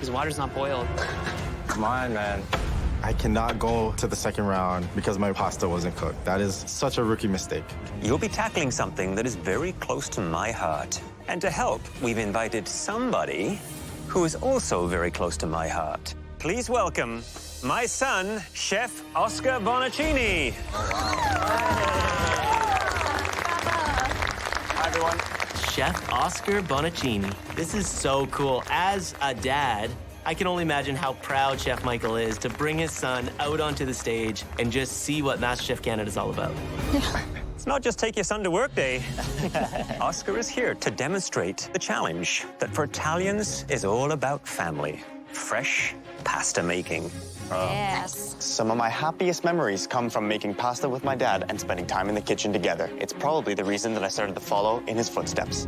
His water's not boiled. Come on, man. I cannot go to the second round because my pasta wasn't cooked. That is such a rookie mistake. You'll be tackling something that is very close to my heart. And to help, we've invited somebody who is also very close to my heart. Please welcome my son, Chef Oscar Bonacini. Hi, everyone. Chef Oscar Bonacini. This is so cool. As a dad, I can only imagine how proud Chef Michael is to bring his son out onto the stage and just see what MasterChef Canada is all about. It's not just take your son to work day. Oscar is here to demonstrate the challenge that for Italians is all about family. Fresh pasta making. Yes. Some of my happiest memories come from making pasta with my dad and spending time in the kitchen together. It's probably the reason that I started to follow in his footsteps.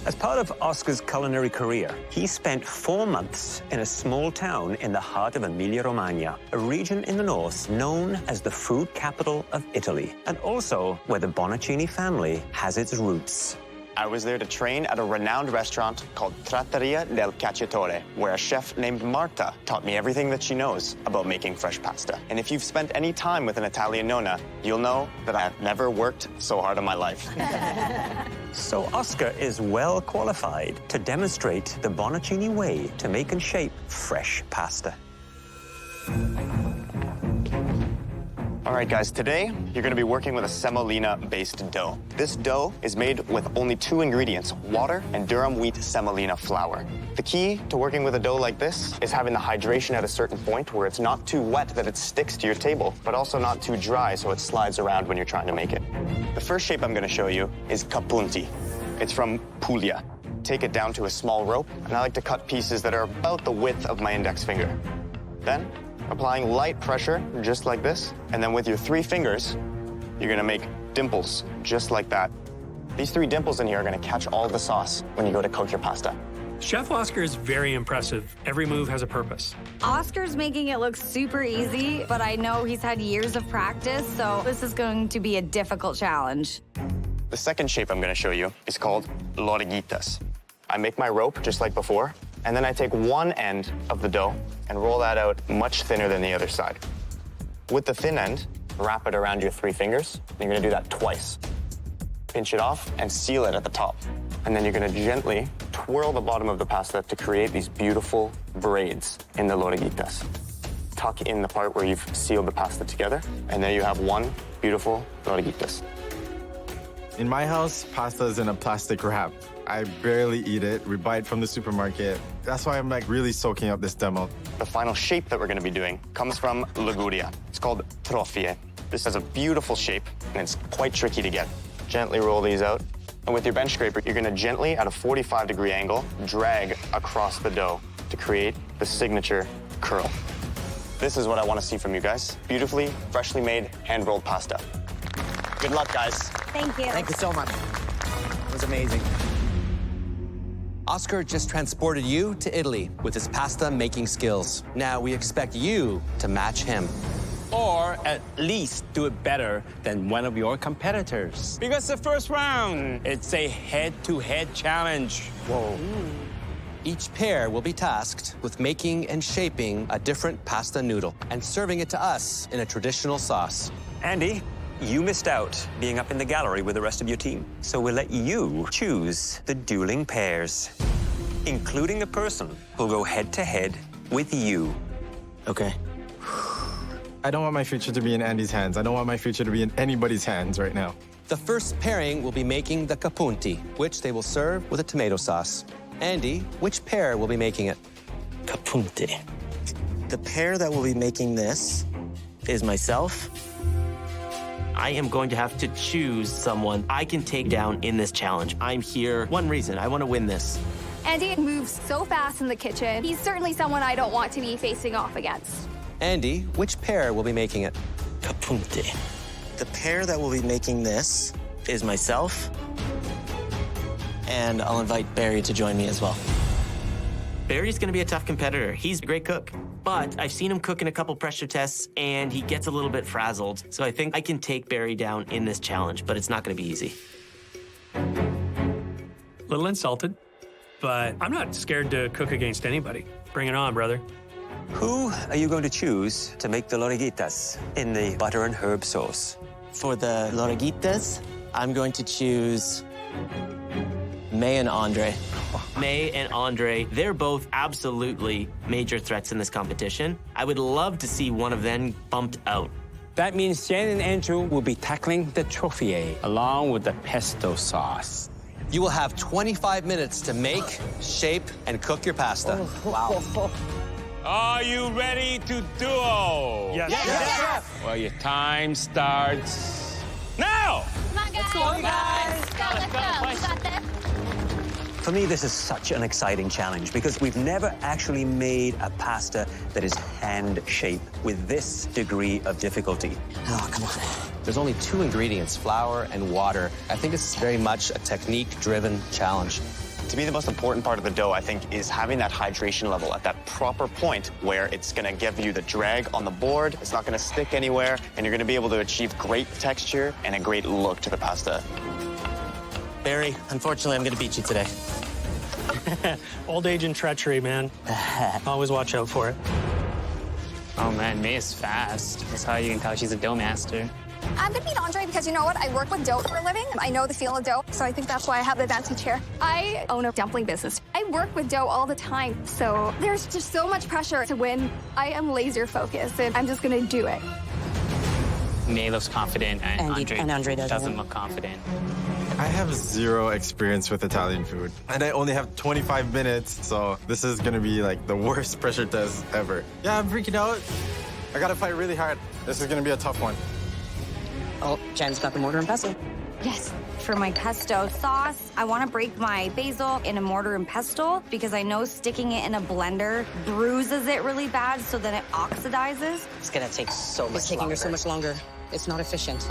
As part of Oscar's culinary career, he spent 4 months in a small town in the heart of Emilia-Romagna, a region in the north known as the food capital of Italy, and also where the Bonacini family has its roots. I was there to train at a renowned restaurant called Trattoria del Cacciatore, where a chef named Marta taught me everything that she knows about making fresh pasta. And if you've spent any time with an Italian nonna, you'll know that I've never worked so hard in my life. So Oscar is well qualified to demonstrate the Bonacini way to make and shape fresh pasta. All right, guys, today you're gonna be working with a semolina-based dough. This dough is made with only 2 ingredients, water and durum wheat semolina flour. The key to working with a dough like this is having the hydration at a certain point where it's not too wet that it sticks to your table, but also not too dry so it slides around when you're trying to make it. The first shape I'm gonna show you is Capunti. It's from Puglia. Take it down to a small rope, and I like to cut pieces that are about the width of my index finger. Then, applying light pressure, just like this, and then with your 3 fingers, you're gonna make dimples, just like that. These 3 dimples in here are gonna catch all the sauce when you go to cook your pasta. Chef Oscar is very impressive. Every move has a purpose. Oscar's making it look super easy, but I know he's had years of practice, so this is going to be a difficult challenge. The second shape I'm gonna show you is called Lorighittas. I make my rope just like before, and then I take one end of the dough and roll that out much thinner than the other side. With the thin end, wrap it around your 3 fingers. You're gonna do that twice. Pinch it off and seal it at the top. And then you're gonna gently twirl the bottom of the pasta to create these beautiful braids in the Lorighittas. Tuck in the part where you've sealed the pasta together, and there you have one beautiful Lorighittas. In my house, pasta is in a plastic wrap. I barely eat it. We buy it from the supermarket. That's why I'm like really soaking up this demo. The final shape that we're gonna be doing comes from Liguria. It's called Trofie. This has a beautiful shape, and it's quite tricky to get. Gently roll these out. And with your bench scraper, you're gonna gently, at a 45-degree angle, drag across the dough to create the signature curl. This is what I wanna see from you guys. Beautifully, freshly made, hand-rolled pasta. Good luck, guys. Thank you. Thank you so much. It was amazing. Oscar just transported you to Italy with his pasta making skills. Now we expect you to match him. Or at least do it better than one of your competitors. Because the first round, it's a head-to-head challenge. Whoa. Each pair will be tasked with making and shaping a different pasta noodle and serving it to us in a traditional sauce. Andy, you missed out being up in the gallery with the rest of your team. So we'll let you choose the dueling pairs, including a person who'll go head-to-head with you. Okay. I don't want my future to be in Andy's hands. I don't want my future to be in anybody's hands right now. The first pairing will be making the Capunti, which they will serve with a tomato sauce. Andy, which pair will be making it? Capunti. The pair that will be making this is myself. I am going to have to choose someone I can take down in this challenge. I'm here, one reason, I want to win this. Andy moves so fast in the kitchen. He's certainly someone I don't want to be facing off against. Andy, which pair will be making it? Capunti. The pair that will be making this is myself, and I'll invite Barry to join me as well. Barry's gonna be a tough competitor. He's a great cook, but I've seen him cook in a couple pressure tests, and he gets a little bit frazzled. So I think I can take Barry down in this challenge, but it's not gonna be easy. A little insulted, but I'm not scared to cook against anybody. Bring it on, brother. Who are you going to choose to make the Lorighittas in the butter and herb sauce? For the Lorighittas, I'm going to choose May and Andre. May and Andre, they're both absolutely major threats in this competition. I would love to see one of them bumped out. That means Jen and Andrew will be tackling the Trofie along with the pesto sauce. You will have 25 minutes to make, shape, and cook your pasta. Wow. Are you ready to duo? Yes. Yes. Well, your time starts now. Come on, guys. Let's go, guys. Let's go. We got this. For me, this is such an exciting challenge because we've never actually made a pasta that is hand-shaped with this degree of difficulty. Oh, come on. There's only 2 ingredients, flour and water. I think it's very much a technique-driven challenge. To me, the most important part of the dough, I think, is having that hydration level at that proper point where it's going to give you the drag on the board, it's not going to stick anywhere, and you're going to be able to achieve great texture and a great look to the pasta. Barry, unfortunately, I'm going to beat you today. Old age and treachery, man. Always watch out for it. Oh man, May is fast. That's how you can tell she's a dough master. I'm gonna beat Andre because you know what? I work with dough for a living. I know the feel of dough, so I think that's why I have the advantage here. I own a dumpling business. I work with dough all the time, so there's just so much pressure to win. I am laser focused, and I'm just gonna do it. May looks confident, and Andre doesn't. doesn't look confident. I have 0 experience with Italian food, and I only have 25 minutes, so this is gonna be like the worst pressure test ever. Yeah, I'm freaking out. I gotta fight really hard. This is gonna be a tough one. Oh, Jen's got the mortar and pestle. Yes. For my pesto sauce, I want to break my basil in a mortar and pestle because I know sticking it in a blender bruises it really bad, so then it oxidizes. It's gonna take so much. It's taking her so much longer. It's not efficient.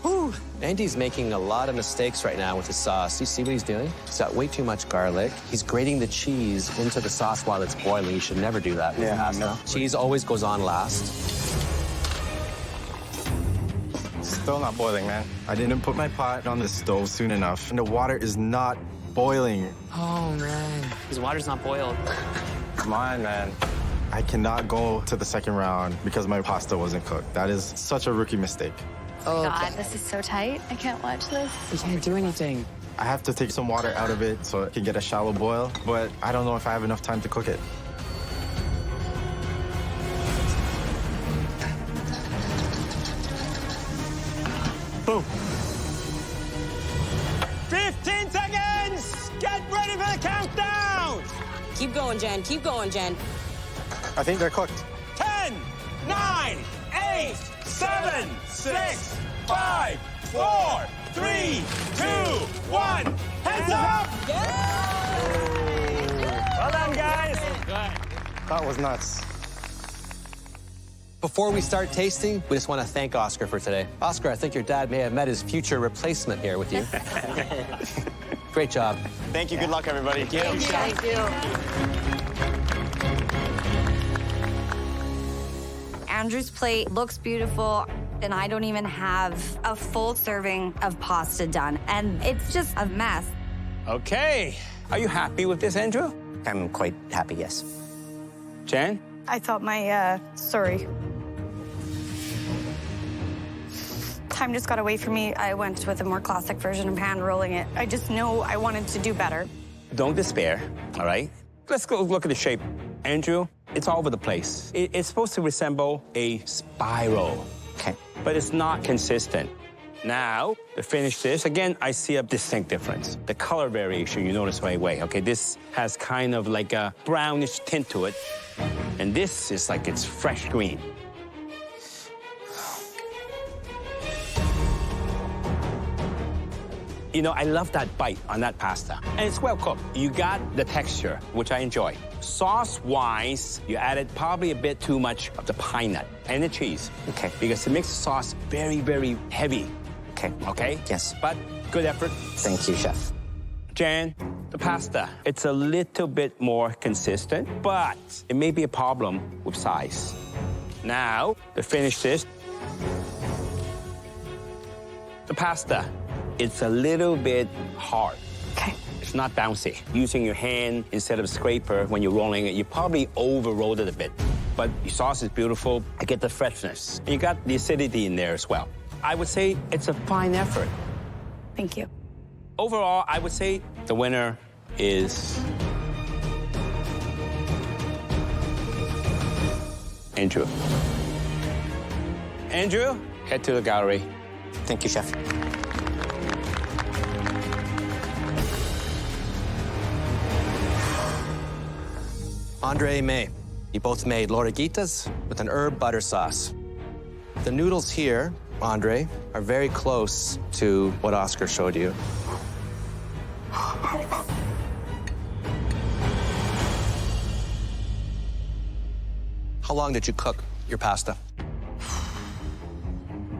Whew. Andy's making a lot of mistakes right now with the sauce. You see what he's doing? He's got way too much garlic. He's grating the cheese into the sauce while it's boiling. You should never do that with pasta. No. Cheese always goes on last. Still not boiling, man. I didn't put my pot on the stove soon enough, and the water is not boiling. Oh man, his water's not boiled. Come on, man. I cannot go to the second round because my pasta wasn't cooked. That is such a rookie mistake. Oh, God, this is so tight. I can't watch this. You can't do anything. I have to take some water out of it so it can get a shallow boil, but I don't know if I have enough time to cook it. Boom. 15 seconds! Get ready for the countdown! keep going, Jen. Keep going, Jen. I think they're cooked. 10, 9, 8, 7, 6, 5, 4, 3, 2, 1. Hands up! Well done, guys. That was nuts. Before we start tasting, we just want to thank Oscar for today. Oscar, I think your dad may have met his future replacement here with you. Great job. Thank you. Good luck, everybody. Thank you. Andrew's plate looks beautiful, and I don't even have a full serving of pasta done, and it's just a mess. Okay. Are you happy with this, Andrew? I'm quite happy, yes. Jen? I thought my, time just got away from me. I went with a more classic version of hand rolling it. I just know I wanted to do better. Don't despair, all right? Let's go look at the shape. Andrew, it's all over the place. It's supposed to resemble a spiral. Okay. But it's not consistent. Now, to finish this, again, I see a distinct difference. The color variation, you notice right away. Okay, this has kind of like a brownish tint to it. And this is like it's fresh green. You know, I love that bite on that pasta. And it's well cooked. You got the texture, which I enjoy. Sauce-wise, you added probably a bit too much of the pine nut and the cheese. Okay. Because it makes the sauce very, very heavy. Okay. Okay? Yes. But good effort. Thank you, chef. Jan, the pasta, it's a little bit more consistent, but it may be a problem with size. Now, to finish this, the pasta, it's a little bit hard. Okay. It's not bouncy. Using your hand instead of scraper when you're rolling it, you probably over-rolled it a bit. But your sauce is beautiful. I get the freshness. And you got the acidity in there as well. I would say it's a fine effort. Thank you. Overall, I would say the winner is Andrew. Andrew, head to the gallery. Thank you, chef. Andre, May, you both made Lorighittas with an herb butter sauce. The noodles here, Andre, are very close to what Oscar showed you. How long did you cook your pasta?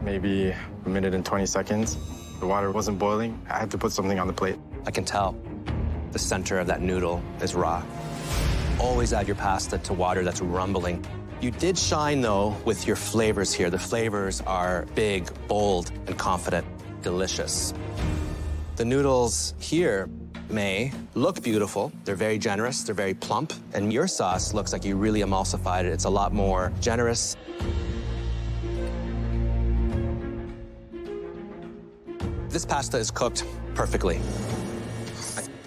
Maybe a minute and 20 seconds. The water wasn't boiling. I had to put something on the plate. I can tell the center of that noodle is raw. Always add your pasta to water that's rumbling. You did shine, though, with your flavors here. The flavors are big, bold, and confident. Delicious. The noodles here, May, look beautiful. They're very generous. They're very plump. And your sauce looks like you really emulsified it. It's a lot more generous. This pasta is cooked perfectly.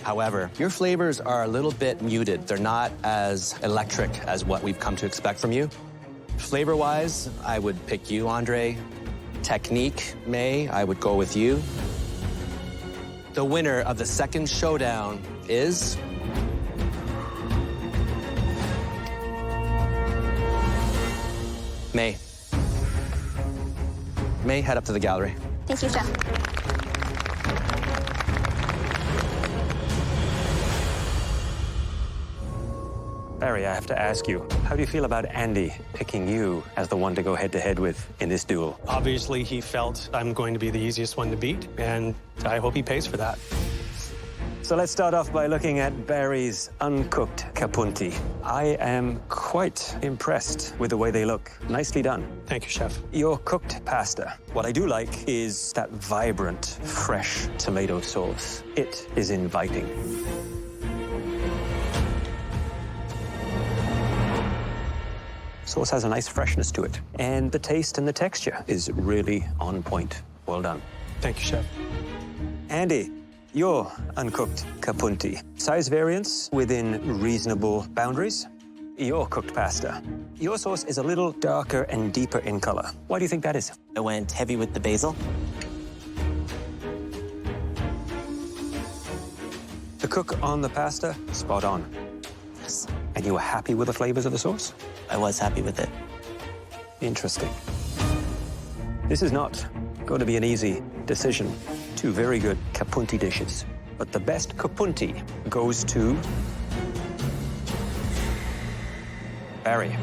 However, your flavors are a little bit muted. They're not as electric as what we've come to expect from you. Flavor-wise, I would pick you, Andre. Technique, May, I would go with you. The winner of the second showdown is... May. May, head up to the gallery. Thank you, chef. Barry, I have to ask you, how do you feel about Andy picking you as the one to go head-to-head with in this duel? Obviously, he felt I'm going to be the easiest one to beat, and I hope he pays for that. So let's start off by looking at Barry's uncooked Capunti. I am quite impressed with the way they look. Nicely done. Thank you, chef. Your cooked pasta. What I do like is that vibrant, fresh tomato sauce. It is inviting. Sauce has a nice freshness to it. And the taste and the texture is really on point. Well done. Thank you, chef. Andy, your uncooked Capunti. Size variance within reasonable boundaries. Your cooked pasta. Your sauce is a little darker and deeper in color. Why do you think that is? I went heavy with the basil. The cook on the pasta, spot on. Yes. And you were happy with the flavors of the sauce? I was happy with it. Interesting. This is not going to be an easy decision. Two very good Capunti dishes. But the best Capunti goes to... Barry.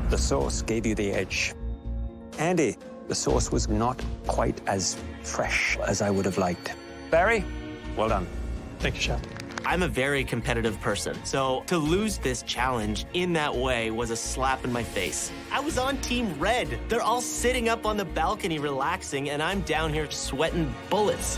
The sauce gave you the edge. Andy, the sauce was not quite as fresh as I would have liked. Barry, well done. Thank you, chef. I'm a very competitive person, so to lose this challenge in that way was a slap in my face. I was on Team Red. They're all sitting up on the balcony relaxing, and I'm down here sweating bullets.